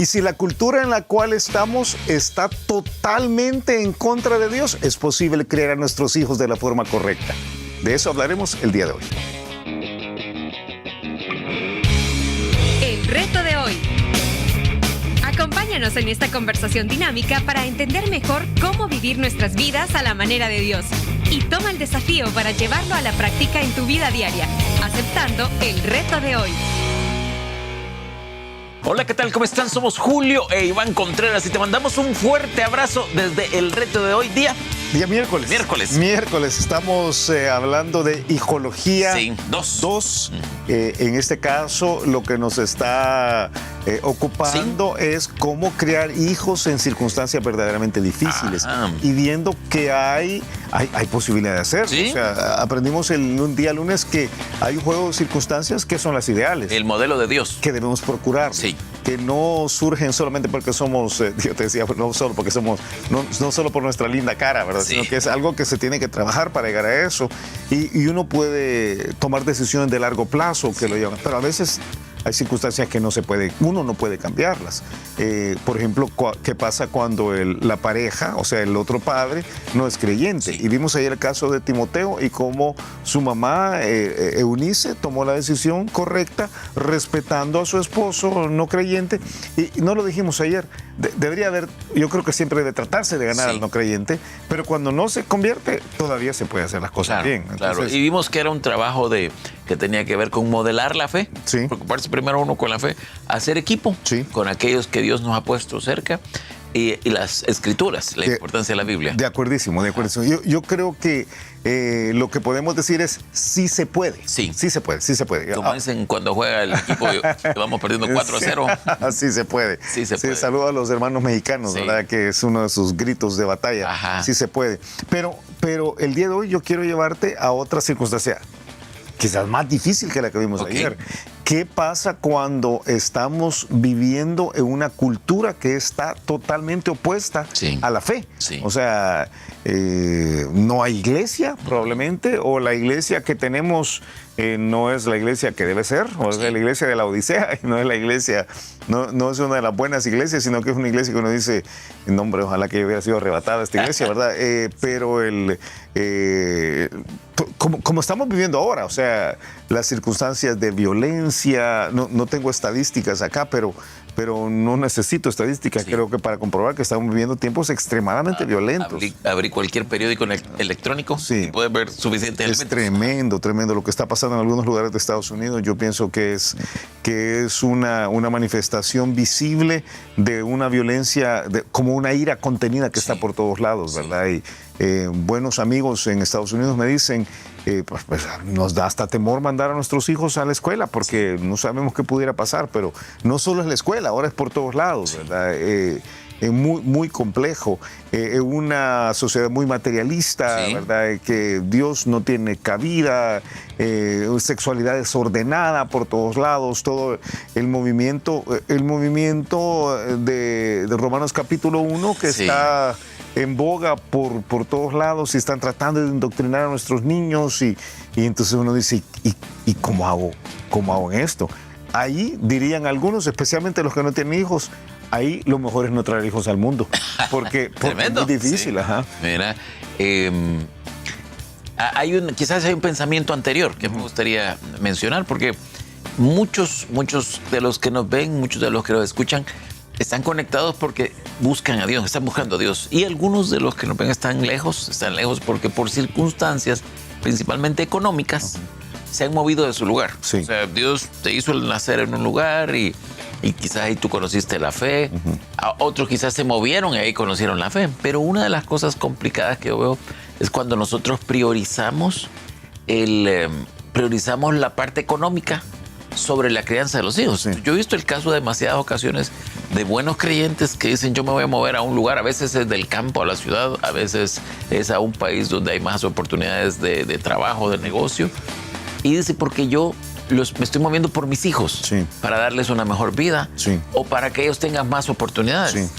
Y si la cultura en la cual estamos está totalmente en contra de Dios, es posible criar a nuestros hijos de la forma correcta. De eso hablaremos el día de hoy. El reto de hoy. Acompáñanos en esta conversación dinámica para entender mejor cómo vivir nuestras vidas a la manera de Dios. Y toma el desafío para llevarlo a la práctica en tu vida diaria, aceptando el reto de hoy. Hola, ¿qué tal? ¿Cómo están? Somos Julio e Iván Contreras y te mandamos un fuerte abrazo desde el reto de hoy, día miércoles. Miércoles. Estamos hablando de hijología. Sí, 2. En este caso, lo que nos está ocupando es cómo criar hijos en circunstancias verdaderamente difíciles. Y viendo que hay posibilidad de hacerlo. ¿Sí? O sea, aprendimos un día lunes que hay un juego de circunstancias que son las ideales. El modelo de Dios. Que debemos procurar. Sí. Que no surgen solamente porque somos, yo te decía, no solo porque somos, no solo por nuestra linda cara, ¿verdad? Sí. Sino que es algo que se tiene que trabajar para llegar a eso. Y uno puede tomar decisiones de largo plazo que lo llevan, pero a veces hay circunstancias que uno no puede cambiarlas. Por ejemplo, ¿qué pasa cuando la pareja, o sea, el otro padre, no es creyente? Sí. Y vimos ayer el caso de Timoteo y cómo su mamá, Eunice, tomó la decisión correcta, respetando a su esposo no creyente. Y no lo dijimos ayer, debería haber, yo creo que siempre debe tratarse de ganar al no creyente, pero cuando no se convierte, todavía se puede hacer las cosas bien. Entonces, claro, y vimos que era un trabajo que tenía que ver con modelar la fe, preocuparse primero uno con la fe, hacer equipo con aquellos que Dios nos ha puesto cerca y las escrituras, la importancia de la Biblia. De acuerdísimo. Yo creo que lo que podemos decir es sí se puede. Sí se puede. Como dicen cuando juega el equipo, vamos perdiendo 4-0. Sí se puede. Sí se puede. Saludo a los hermanos mexicanos, ¿verdad? Que es uno de sus gritos de batalla. Ajá. Sí se puede. Pero el día de hoy yo quiero llevarte a otra circunstancia, quizás más difícil que la que vimos ayer. ¿Qué pasa cuando estamos viviendo en una cultura que está totalmente opuesta a la fe? Sí. O sea, no hay iglesia probablemente, o la iglesia que tenemos no es la iglesia que debe ser, o es la iglesia de la Odisea, y no es la iglesia, no es una de las buenas iglesias, sino que es una iglesia que uno dice, no, hombre, ojalá que hubiera sido arrebatada esta iglesia, ¿verdad? Pero como estamos viviendo ahora, o sea, las circunstancias de violencia, no tengo estadísticas acá, pero no necesito estadísticas, creo que para comprobar que estamos viviendo tiempos extremadamente violentos. Abrí cualquier periódico electrónico y puedes ver suficientes elementos. Es tremendo lo que está pasando en algunos lugares de Estados Unidos. Yo pienso que es una manifestación visible de una violencia, como una ira contenida que está por todos lados, ¿verdad? Y buenos amigos en Estados Unidos me dicen, pues nos da hasta temor mandar a nuestros hijos a la escuela porque no sabemos qué pudiera pasar, pero no solo es la escuela, ahora es por todos lados, ¿verdad? Es muy complejo, una sociedad muy materialista, ¿verdad? Que Dios no tiene cabida, sexualidad desordenada por todos lados, todo el movimiento de Romanos capítulo 1 que está en boga por todos lados y están tratando de indoctrinar a nuestros niños y entonces uno dice, ¿y cómo hago en esto? Ahí dirían algunos, especialmente los que no tienen hijos, ahí lo mejor es no traer hijos al mundo, porque es muy difícil. Ajá. Mira, quizás hay un pensamiento anterior que me gustaría mencionar, porque muchos de los que nos ven, muchos de los que nos escuchan, están conectados porque buscan a Dios, están buscando a Dios. Y algunos de los que nos ven están lejos porque por circunstancias, principalmente económicas, se han movido de su lugar. O sea, Dios te hizo nacer en un lugar y quizás ahí tú conociste la fe. Otros quizás se movieron y ahí conocieron la fe. Pero una de las cosas complicadas que yo veo es cuando nosotros priorizamos la parte económica sobre la crianza de los hijos. Yo he visto el caso de demasiadas ocasiones de buenos creyentes que dicen, yo me voy a mover a un lugar, a veces es del campo a la ciudad, a veces es a un país donde hay más oportunidades de trabajo, de negocio, y dice, porque yo me estoy moviendo por mis hijos, para darles una mejor vida, o para que ellos tengan más oportunidades.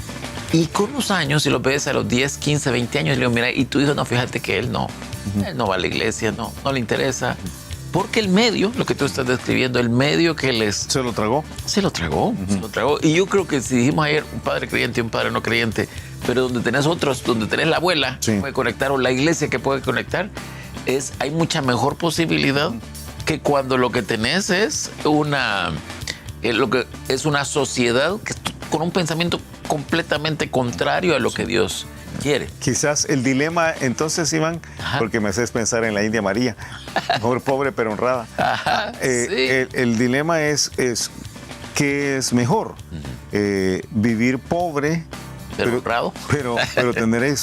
Y con los años, si los ves a los 10, 15, 20 años, le digo, mira, y tu hijo, no, fíjate que él no va a la iglesia, no le interesa. Porque el medio, lo que tú estás describiendo, el medio que les... ¿Se lo tragó? Se lo tragó, se lo tragó. Y yo creo que si dijimos ayer un padre creyente y un padre no creyente, pero donde tenés otros, donde tenés la abuela que puede conectar o la iglesia que puede conectar, hay mucha mejor posibilidad que cuando lo que tenés es una sociedad que con un pensamiento completamente contrario a lo que Dios quiere. Quizás el dilema, entonces, Iván, porque me haces pensar en la India María, mejor pobre pero honrada. Sí. El dilema es ¿qué es mejor? Vivir pobre, Pero honrado. pero tener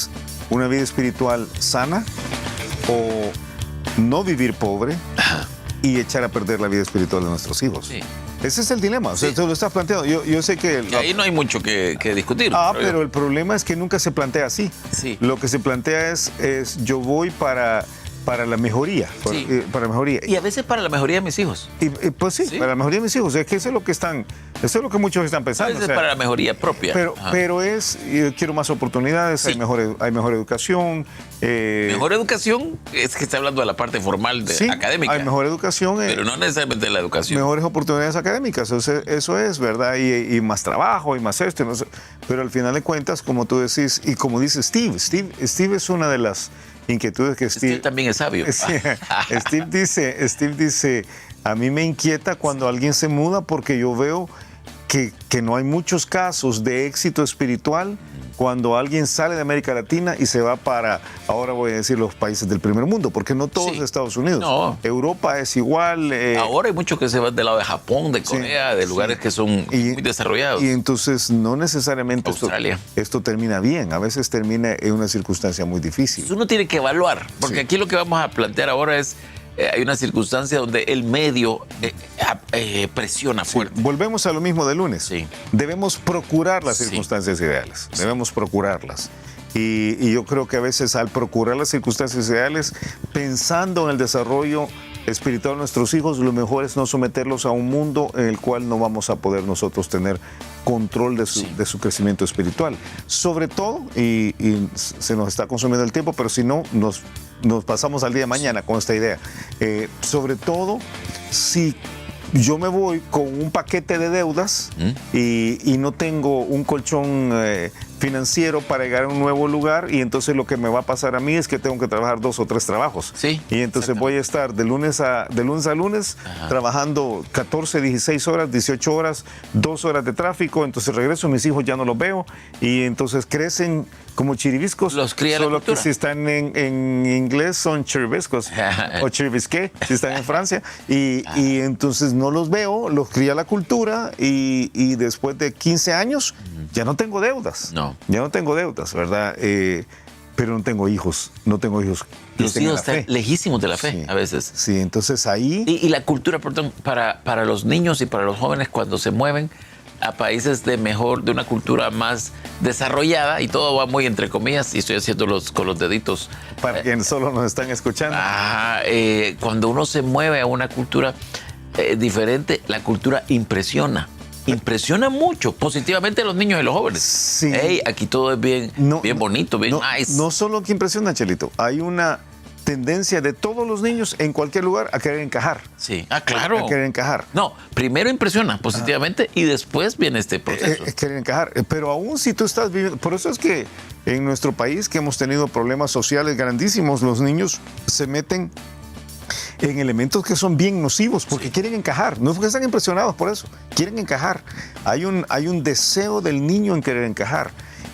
una vida espiritual sana, o no vivir pobre y echar a perder la vida espiritual de nuestros hijos. Sí. Ese es el dilema, o sea, tú lo estás planteando. Yo sé que... Y ahí no hay mucho que discutir. Pero el problema es que nunca se plantea así. Sí. Lo que se plantea es yo voy para la mejoría. Para la mejoría. Y a veces para la mejoría de mis hijos. Pues sí, para la mejoría de mis hijos. Es que eso es lo que muchos están A pensando. veces para la mejoría propia. Pero yo quiero más oportunidades, Sí. hay mejor educación. Mejor educación es que está hablando de la parte formal académica. Hay mejor educación. Pero no necesariamente la educación. Mejores oportunidades académicas, eso es, ¿verdad? Y más trabajo y más esto. No sé. Pero al final de cuentas, como tú decís, y como dice Steve es una de las inquietudes que Steve también es sabio. Steve dice, a mí me inquieta cuando alguien se muda porque yo veo que no hay muchos casos de éxito espiritual cuando alguien sale de América Latina y se va para, ahora voy a decir, los países del primer mundo, porque no todos Sí. de Estados Unidos. No. Europa es igual. Ahora hay muchos que se van del lado de Japón, de Corea, de lugares que son muy desarrollados. Y entonces no necesariamente Australia. esto termina bien, a veces termina en una circunstancia muy difícil. Entonces uno tiene que evaluar, porque aquí lo que vamos a plantear ahora es, hay una circunstancia donde el medio presiona fuerte. Volvemos a lo mismo de lunes. Sí. Debemos procurar las Sí. circunstancias ideales. Debemos procurarlas. Y yo creo que a veces al procurar las circunstancias ideales, pensando en el desarrollo espiritual de nuestros hijos, lo mejor es no someterlos a un mundo en el cual no vamos a poder nosotros tener control de su crecimiento espiritual. Sobre todo, y se nos está consumiendo el tiempo, pero si no, nos pasamos al día de mañana con esta idea. Sobre todo, si yo me voy con un paquete de deudas y no tengo un colchón financiero para llegar a un nuevo lugar, y entonces lo que me va a pasar a mí es que tengo que trabajar 2 o 3 trabajos. Sí, y entonces voy a estar de lunes a lunes trabajando 14, 16 horas, 18 horas, 2 horas de tráfico, entonces regreso, mis hijos ya no los veo, y entonces crecen como chiribiscos. Los cría la solo cultura. que si están en inglés son chiribiscos o chiribisqué, si están en Francia, y entonces no los veo, los cría la cultura, y después de 15 años ya no tengo deudas. No. Ya no tengo deudas, ¿verdad? Pero no tengo hijos. Los Los hijos están lejísimos de la fe, a veces. Sí, entonces ahí... Y la cultura, perdón, para los niños y para los jóvenes cuando se mueven a países de una cultura más desarrollada, y todo va muy entre comillas, y estoy haciendo con los deditos. Para quienes solo nos están escuchando. Cuando uno se mueve a una cultura diferente, la cultura impresiona mucho positivamente a los niños y los jóvenes. Sí. Hey, aquí todo es bien bonito, bien nice. No solo que impresiona, Chelito, hay una tendencia de todos los niños en cualquier lugar a querer encajar. Sí, claro. A querer encajar. No, primero impresiona positivamente y después viene este proceso. Querer encajar. Pero aún si tú estás viviendo... Por eso es que en nuestro país, que hemos tenido problemas sociales grandísimos, los niños se meten en elementos que son bien nocivos porque quieren encajar, no es porque están impresionados por eso, quieren encajar. Hay un deseo del niño en querer encajar,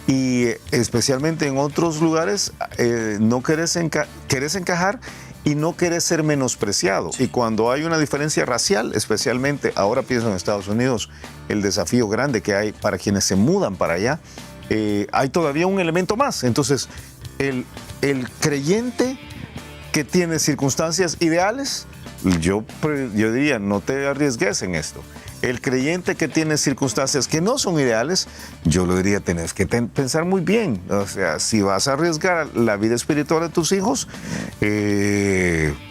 y especialmente en otros lugares no querés encajar y no querés ser menospreciado. Y cuando hay una diferencia racial, especialmente ahora pienso en Estados Unidos, el desafío grande que hay para quienes se mudan para allá, hay todavía un elemento más. Entonces el creyente que tiene circunstancias ideales, yo diría, no te arriesgues en esto. El creyente que tiene circunstancias que no son ideales, yo lo diría, tenés que pensar muy bien. O sea, si vas a arriesgar la vida espiritual de tus hijos,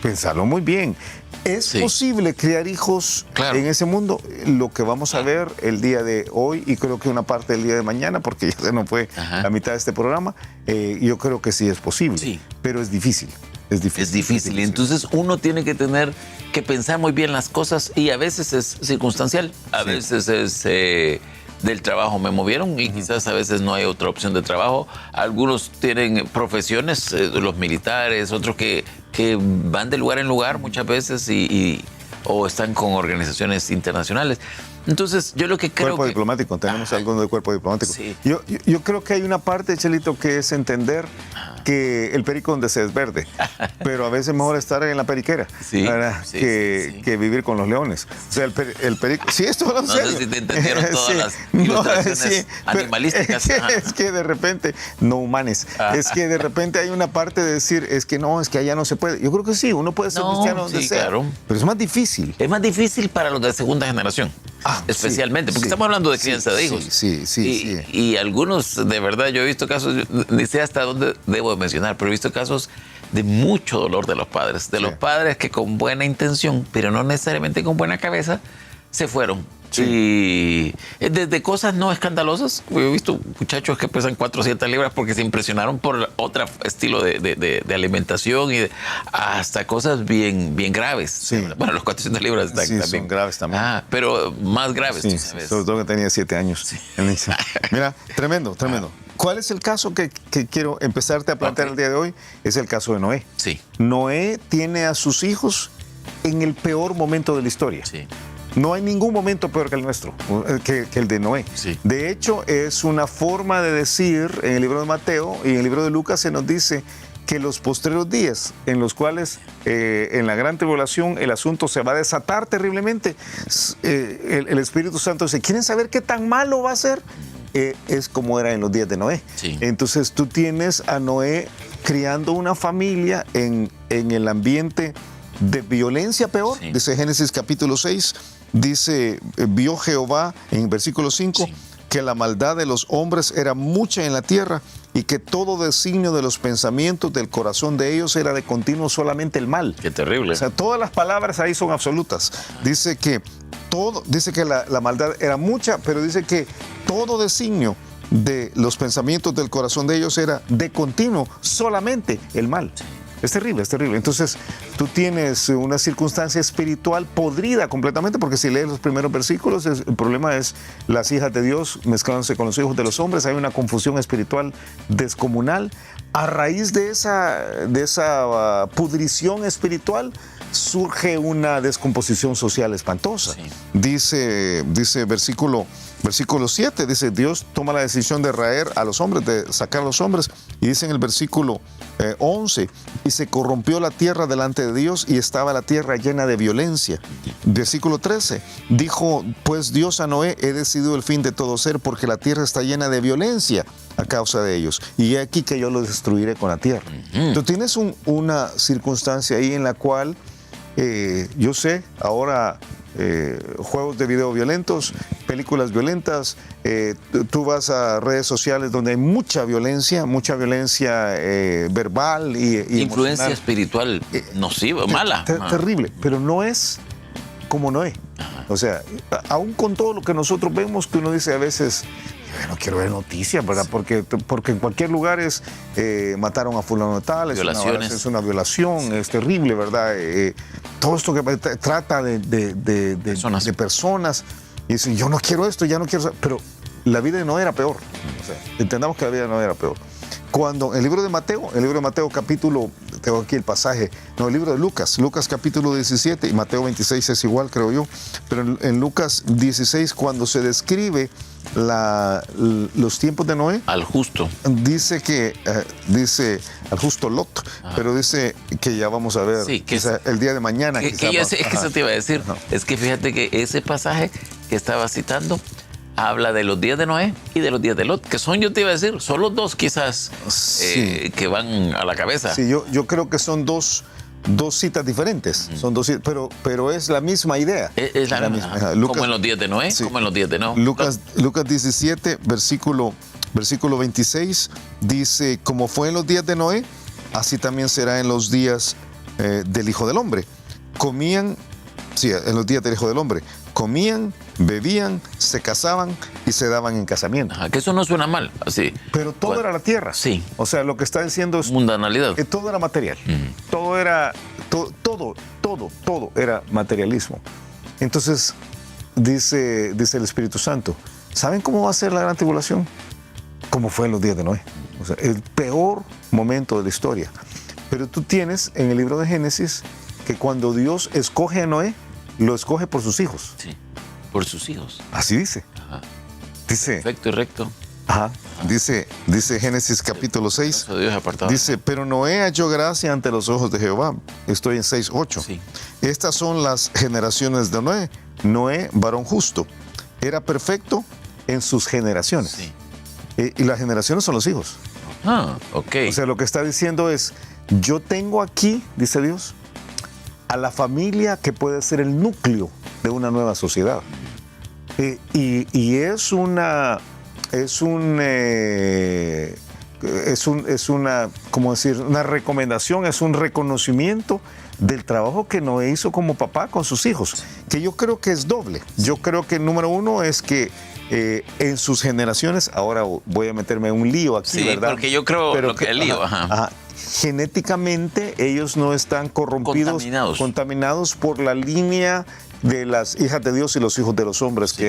pensarlo muy bien. ¿Es posible criar hijos en ese mundo? Lo que vamos a ver el día de hoy, y creo que una parte del día de mañana, porque ya se nos fue la mitad de este programa, yo creo que sí es posible, pero es difícil. Es difícil. Y entonces uno tiene que tener que pensar muy bien las cosas y a veces es circunstancial, a veces es del trabajo me movieron y quizás a veces no hay otra opción de trabajo. Algunos tienen profesiones, los militares, otros que van de lugar en lugar muchas veces o están con organizaciones internacionales. Entonces, yo lo que creo cuerpo diplomático, tenemos algo de cuerpo diplomático. Sí. Yo creo que hay una parte, Chelito, que es entender que el perico donde se desverde, pero a veces mejor estar en la periquera que vivir con los leones. O sea, el perico... Sí, esto lo sé. No sé si te entendieron todas las ilustraciones animalísticas. Es que de repente, no humanes, es que de repente hay una parte de decir, es que allá no se puede. Yo creo que sí, uno puede ser cristiano donde sea, claro. Pero es más difícil. Es más difícil para los de segunda generación. Especialmente, porque estamos hablando de crianza de hijos. Y algunos, de verdad, yo he visto casos, ni sé hasta dónde debo mencionar, pero he visto casos de mucho dolor de los padres. Los padres que con buena intención, pero no necesariamente con buena cabeza, se fueron. Y desde cosas no escandalosas, yo he visto muchachos que pesan 400 libras porque se impresionaron por otro estilo de alimentación hasta cosas bien graves. Bueno, los 400 libras también son graves también. Pero más graves. Sobre todo que tenía 7 años. Mira, tremendo. ¿Cuál es el caso que quiero empezarte a plantear el día de hoy? Es el caso de Noé. Sí. Noé tiene a sus hijos en el peor momento de la historia. Sí. No hay ningún momento peor que el nuestro, que el de Noé. Sí. De hecho, es una forma de decir en el libro de Mateo y en el libro de Lucas se nos dice que los postreros días en los cuales en la gran tribulación el asunto se va a desatar terriblemente, el Espíritu Santo dice, ¿quieren saber qué tan malo va a ser? Es como era en los días de Noé. Sí. Entonces tú tienes a Noé criando una familia en el ambiente de violencia peor. Sí. Dice Génesis capítulo 6, dice, vio Jehová en versículo 5 que la maldad de los hombres era mucha en la tierra y que todo designio de los pensamientos del corazón de ellos era de continuo solamente el mal. Qué terrible. O sea, todas las palabras ahí son absolutas. Dice que la maldad era mucha, pero dice que todo designio de los pensamientos del corazón de ellos era de continuo solamente el mal. Es terrible. Entonces, tú tienes una circunstancia espiritual podrida completamente, porque si lees los primeros versículos, el problema es las hijas de Dios mezclándose con los hijos de los hombres. Hay una confusión espiritual descomunal. A raíz de esa pudrición espiritual, surge una descomposición social espantosa. Sí. Dice versículo 7, dice, Dios toma la decisión de raer a los hombres, de sacar a los hombres, y dice en el versículo 11, y se corrompió la tierra delante de Dios y estaba la tierra llena de violencia. Versículo 13, dijo pues Dios a Noé, he decidido el fin de todo ser porque la tierra está llena de violencia a causa de ellos, y he aquí que yo los destruiré con la tierra. Tú tienes una circunstancia ahí en la cual yo sé, ahora juegos de video violentos, películas violentas, tú vas a redes sociales donde hay mucha violencia verbal y influencia emocional. espiritual nociva, mala. Terrible, pero no es como Noé. O sea, aún con todo lo que nosotros vemos, que uno dice a veces, yo no quiero ver noticias, ¿verdad? Porque en cualquier lugar mataron a fulano de tal, es una violación, es terrible, ¿verdad? Todo esto que trata de personas, y dicen, yo no quiero esto, ya no quiero... Pero la vida de Noé era peor. O sea, entendamos que la vida de Noé era peor. Cuando el libro de Mateo capítulo, tengo aquí el pasaje, no, el libro de Lucas capítulo 17, y Mateo 26 es igual, creo yo, pero en Lucas 16, cuando se describe los tiempos de Noé, al justo, dice al justo Lot, pero dice que ya vamos a ver, el día de mañana. Es que eso te iba a decir, es que fíjate que ese pasaje que estaba citando habla de los días de Noé y de los días de Lot, que son, yo te iba a decir, son los dos quizás que van a la cabeza. Sí, yo creo que son dos citas diferentes, pero es la misma idea. Es la misma. Lucas, como en los días de Noé, como en los días de Noé. Lucas 17, versículo 26, dice, como fue en los días de Noé, así también será en los días del Hijo del Hombre. En los días del Hijo del Hombre. Comían, bebían, se casaban y se daban en casamiento. Que eso no suena mal, así. Pero todo era la tierra. Sí. O sea, lo que está diciendo es... mundanalidad. Que todo era material. Todo era todo era materialismo. Entonces, dice el Espíritu Santo, ¿saben cómo va a ser la gran tribulación? Como fue en los días de Noé. O sea, el peor momento de la historia. Pero tú tienes en el libro de Génesis que cuando Dios escoge a Noé, lo escoge por sus hijos. Sí, por sus hijos. Así dice. Ajá. Dice. Perfecto y recto. Ajá. Dice Génesis capítulo 6. Dios apartado. Dice, pero Noé halló gracia ante los ojos de Jehová. Estoy en 6:8. Sí. Estas son las generaciones de Noé. Noé, varón justo, era perfecto en sus generaciones. Sí. Y las generaciones son los hijos. Ah, ok. O sea, lo que está diciendo es, yo tengo aquí, dice Dios, a la familia que puede ser el núcleo de una nueva sociedad. Y es una, ¿cómo decir? Una recomendación, es un reconocimiento del trabajo que Noé hizo como papá con sus hijos, que yo creo que es doble. Yo creo que número uno es que en sus generaciones, ahora voy a meterme en un lío aquí, sí, ¿verdad? Porque yo creo que el lío, genéticamente ellos no están corrompidos, contaminados por la línea de las hijas de Dios y los hijos de los hombres sí.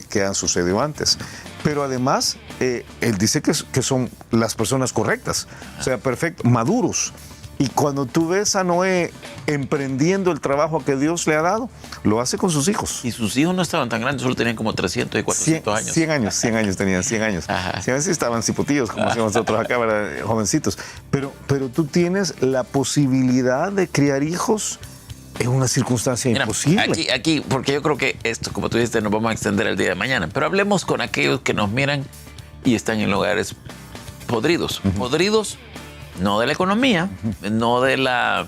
que han sucedido antes. Pero además, él dice que son las personas correctas, o sea, perfectos, maduros. Y cuando tú ves a Noé emprendiendo el trabajo que Dios le ha dado, lo hace con sus hijos. Y sus hijos no estaban tan grandes, solo tenían como 300 y 400 años. 100 años tenían, 100 años. Ajá. 100 años estaban cipotillos, como decimos nosotros acá, ¿verdad? Jovencitos. Pero tú tienes la posibilidad de criar hijos en una circunstancia imposible. Aquí, porque yo creo que esto, como tú dijiste, nos vamos a extender el día de mañana. Pero hablemos con aquellos que nos miran y están en lugares podridos. Uh-huh. Podridos no de la economía, no de la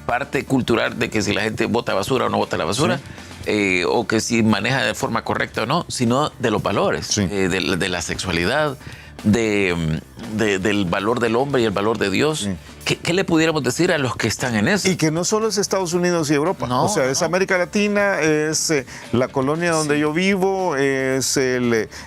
parte cultural de que si la gente bota basura o no bota la basura, sí. O que si maneja de forma correcta o no, sino de los valores, sí. De la sexualidad, del valor del hombre y el valor de Dios. Sí. ¿Qué le pudiéramos decir a los que están en eso? Y que no solo es Estados Unidos y Europa, no, o sea, es América Latina, es la colonia donde sí. yo vivo, es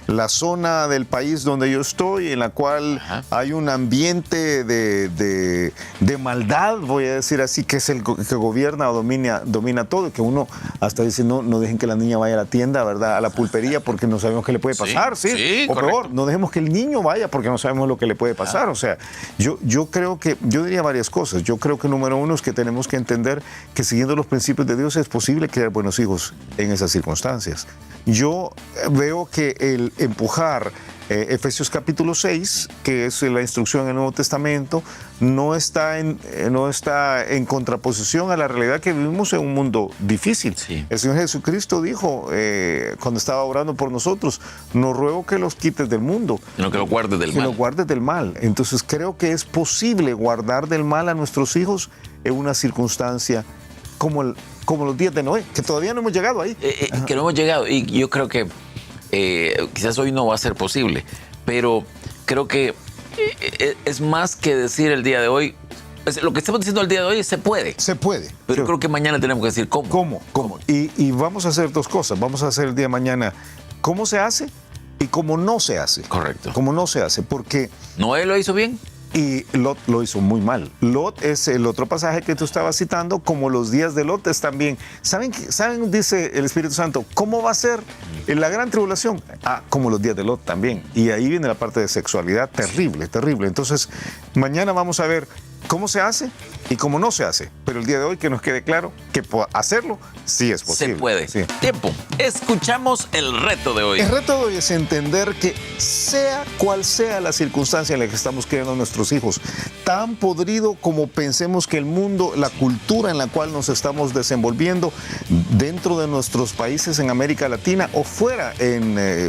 la zona del país donde yo estoy, en la cual Ajá. hay un ambiente de maldad, voy a decir así, que es el que gobierna o domina todo, que uno hasta dice, no dejen que la niña vaya a la tienda, ¿verdad? A la pulpería, porque no sabemos qué le puede pasar, ¿sí? Sí, o correcto. peor, no dejemos que el niño vaya porque no sabemos lo que le puede pasar, o sea, yo creo que, yo diría varias cosas. Yo creo que número uno es que tenemos que entender que siguiendo los principios de Dios es posible criar buenos hijos en esas circunstancias. Yo veo que el empujar Efesios capítulo 6, que es la instrucción en el Nuevo Testamento, no está en contraposición a la realidad que vivimos en un mundo difícil. Sí. El Señor Jesucristo dijo, cuando estaba orando por nosotros, no ruego que los quites del mundo, sino que los guardes del mal. Que los guardes del mal. Entonces creo que es posible guardar del mal a nuestros hijos en una circunstancia como los días de Noé, que todavía no hemos llegado ahí. Que no hemos llegado, y yo creo que quizás hoy no va a ser posible, pero creo que es más que decir el día de hoy. Lo que estamos diciendo el día de hoy es se puede. Se puede. Pero creo que mañana tenemos que decir cómo. ¿Cómo? Y vamos a hacer dos cosas. Vamos a hacer el día de mañana cómo se hace y cómo no se hace. Correcto. Cómo no se hace, porque Noé lo hizo bien. Y Lot lo hizo muy mal. Lot es el otro pasaje que tú estabas citando, como los días de Lot están bien. ¿Saben, dice el Espíritu Santo, cómo va a ser en la gran tribulación? Como los días de Lot también. Y ahí viene la parte de sexualidad terrible, terrible. Entonces, mañana vamos a ver cómo se hace y cómo no se hace. Pero el día de hoy que nos quede claro que hacerlo sí es posible. Se puede. Sí. Tiempo. Escuchamos el reto de hoy. El reto de hoy es entender que sea cual sea la circunstancia en la que estamos criando a nuestros hijos, tan podrido como pensemos que el mundo, la cultura en la cual nos estamos desenvolviendo dentro de nuestros países en América Latina o fuera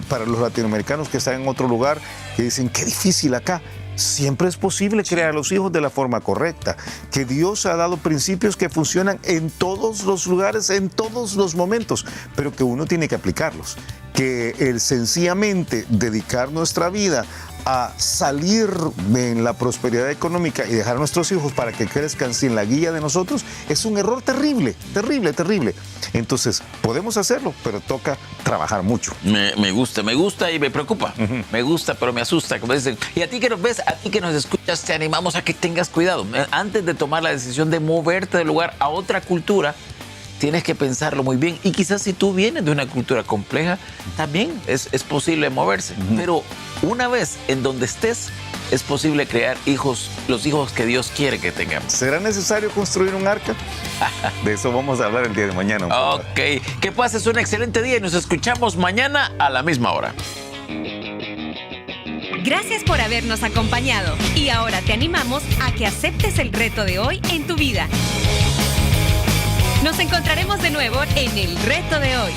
para los latinoamericanos que están en otro lugar, que dicen qué difícil acá. Siempre es posible crear a los hijos de la forma correcta, que Dios ha dado principios que funcionan en todos los lugares, en todos los momentos, pero que uno tiene que aplicarlos, que el sencillamente dedicar nuestra vida a salir en la prosperidad económica y dejar a nuestros hijos para que crezcan sin la guía de nosotros, es un error terrible, terrible, terrible. Entonces, podemos hacerlo, pero toca trabajar mucho. Me gusta y me preocupa. Me gusta, pero me asusta. Como dicen. Y a ti que nos ves, a ti que nos escuchas, te animamos a que tengas cuidado. Antes de tomar la decisión de moverte del lugar a otra cultura, tienes que pensarlo muy bien. Y quizás si tú vienes de una cultura compleja, también es posible moverse. Pero una vez en donde estés, es posible crear hijos, los hijos que Dios quiere que tengamos. ¿Será necesario construir un arca? De eso vamos a hablar el día de mañana. Ok, que pases un excelente día y nos escuchamos mañana a la misma hora. Gracias por habernos acompañado y ahora te animamos a que aceptes el reto de hoy en tu vida. Nos encontraremos de nuevo en el reto de hoy.